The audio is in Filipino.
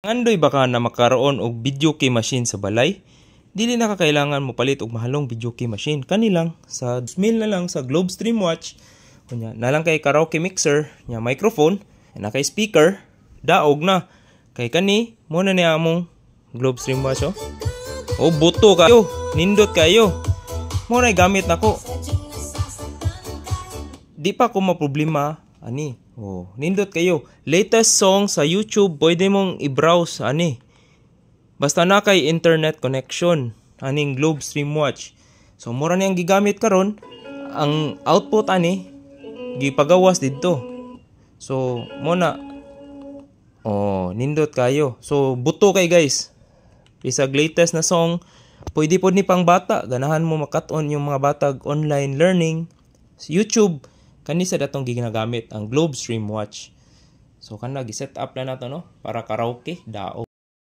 Andoy baka na makaroon og video key machine sa balay? Dili na kakailangan mo palit og mahalong video key machine. Kanilang sa 2,000 na lang sa Globestream Watch. Kunya na lang kay karaoke mixer, nya microphone, na kay speaker, daog na. Kay kani mo na niya among Globestream Watch oh. Oh buto kayo, nindot kayo. Mo na gamit nako. Di pa ko maproblema ani. Oh, nindot kayo. Latest song sa YouTube, pwede mong i-browse ani. Basta na kay internet connection, aning Globestream Watch. So mura niyang gigamit karon, ang output ani gipagawas didto. So mo na oh, nindot kayo. So buto kay guys. Bisag latest na song, pwede pod ni pang bata, ganahan mo makat-on yung mga batag online learning sa YouTube. Kani sa datong ginagamit ang Globestream Watch. So kana gi-set up na nato no para karaoke daog.